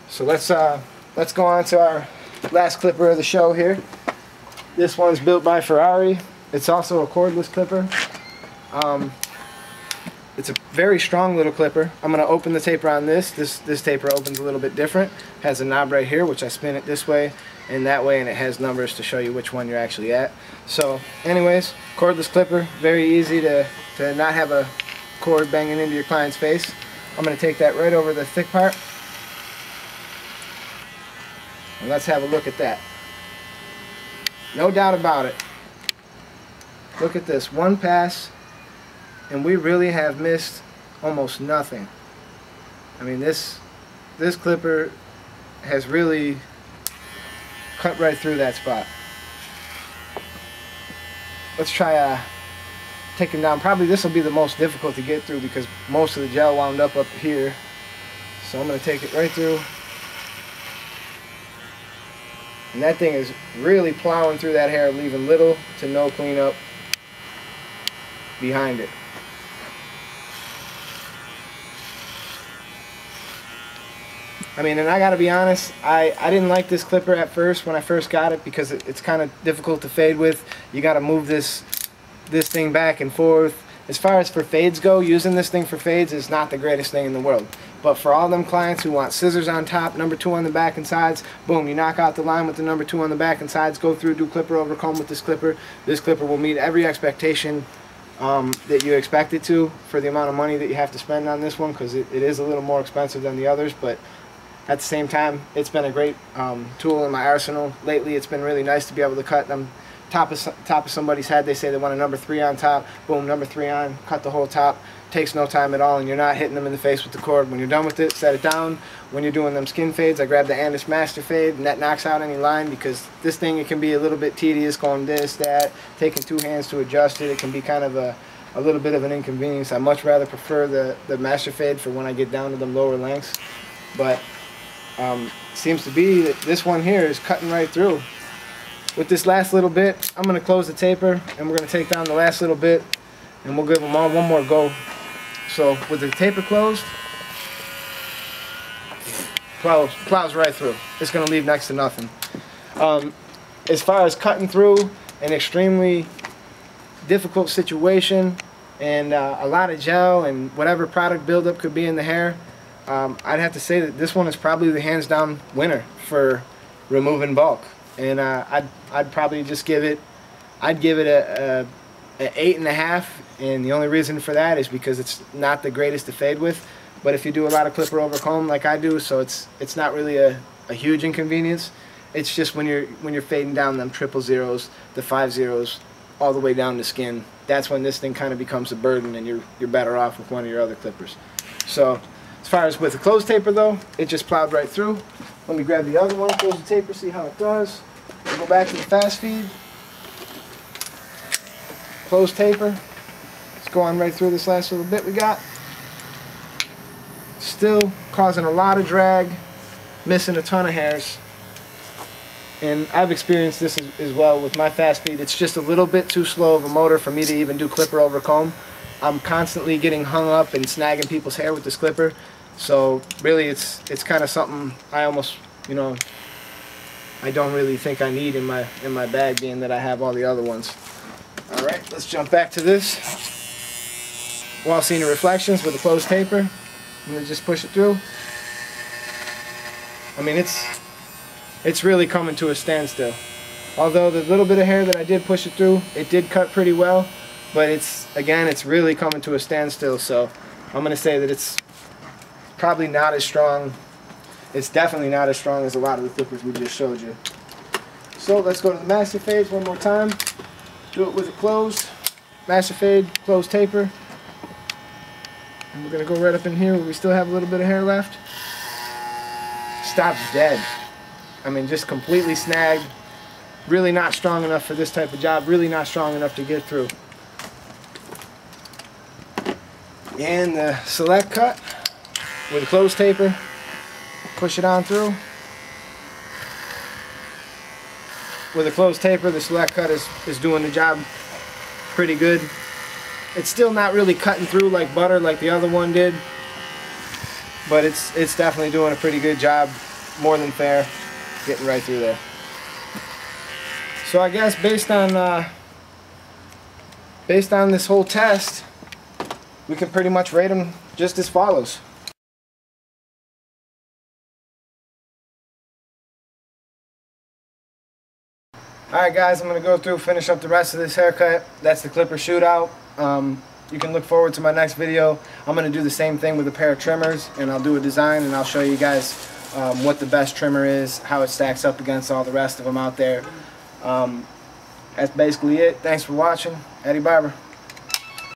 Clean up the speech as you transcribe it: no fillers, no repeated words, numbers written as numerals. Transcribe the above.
So let's go on to our last clipper of the show here. This one's built by Ferrari. It's also a cordless clipper. It's a very strong little clipper. I'm going to open the taper on this. This taper opens a little bit different. Has a knob right here, which I spin it this way and that way, and it has numbers to show you which one you're actually at. So anyways, cordless clipper, very easy to not have a cord banging into your client's face. I'm going to take that right over the thick part. And let's have a look at that. No doubt about it. Look at this, one pass, and we really have missed almost nothing. I mean, this clipper has really cut right through that spot. Let's try taking down. Probably this will be the most difficult to get through because most of the gel wound up here. So I'm going to take it right through. And that thing is really plowing through that hair, leaving little to no cleanup behind it. I mean, and I gotta be honest, I didn't like this clipper at first when I first got it because it's kind of difficult to fade with. You gotta move this thing back and forth. As far as for fades go, using this thing for fades is not the greatest thing in the world. But for all them clients who want scissors on top, number 2 on the back and sides, boom, you knock out the line with the number 2 on the back and sides, go through, do clipper over comb with this clipper. This clipper will meet every expectation that you expect it to for the amount of money that you have to spend on this one, because it is a little more expensive than the others, but at the same time, it's been a great tool in my arsenal. Lately, it's been really nice to be able to cut them top of somebody's head. They say they want a number 3 on top. Boom, number 3 on. Cut the whole top. Takes no time at all, and you're not hitting them in the face with the cord. When you're done with it, set it down. When you're doing them skin fades, I grab the Andis Master Fade, and that knocks out any line, because this thing, it can be a little bit tedious going this, that, taking 2 hands to adjust it. It can be kind of a little bit of an inconvenience. I much rather prefer the Master Fade for when I get down to them lower lengths. But seems to be that this one here is cutting right through. With this last little bit, I'm going to close the taper, and we're going to take down the last little bit, and we'll give them all one more go. So with the taper closed, plows right through. It's going to leave next to nothing. As far as cutting through an extremely difficult situation and a lot of gel and whatever product buildup could be in the hair, I'd have to say that this one is probably the hands down winner for removing bulk. And I'd probably just give it, I'd give it a 8.5, and the only reason for that is because it's not the greatest to fade with. But if you do a lot of clipper over comb like I do, so it's not really a huge inconvenience. It's just when you're fading down them 000s, the 50s, all the way down to skin, that's when this thing kind of becomes a burden, and you're better off with one of your other clippers. So as far as with the closed taper though, it just plowed right through. Let me grab the other one, close the taper, see how it does. We'll go back to the fast feed. Closed taper. Let's go on right through this last little bit we got. Still causing a lot of drag, missing a ton of hairs. And I've experienced this as well with my fast feed. It's just a little bit too slow of a motor for me to even do clipper over comb. I'm constantly getting hung up and snagging people's hair with this clipper. So really it's kind of something I almost, you know, I don't really think I need in my bag, being that I have all the other ones. Alright, let's jump back to this. Wall Senior Reflections with a closed taper. I'm going to just push it through. I mean, it's really coming to a standstill. Although the little bit of hair that I did push it through, it did cut pretty well, but it's really coming to a standstill. So I'm going to say that it's probably not as strong. It's definitely not as strong as a lot of the clippers we just showed you. So let's go to the Master Fades one more time. Do it with a closed Master Fade, closed taper. And we're going to go right up in here where we still have a little bit of hair left. Stops dead. I mean, just completely snagged. Really not strong enough for this type of job. Really not strong enough to get through. And the select cut with a closed taper. Push it on through. With a closed taper, the select cut is doing the job pretty good. It's still not really cutting through like butter like the other one did, but it's definitely doing a pretty good job more than fair, getting right through there. So I guess based on this whole test, we can pretty much rate them just as follows. Alright guys, I'm going to go through, finish up the rest of this haircut. That's the clipper shootout. You can look forward to my next video. I'm going to do the same thing with a pair of trimmers, and I'll do a design and I'll show you guys what the best trimmer is, how it stacks up against all the rest of them out there. That's basically it. Thanks for watching. Eddie Barber.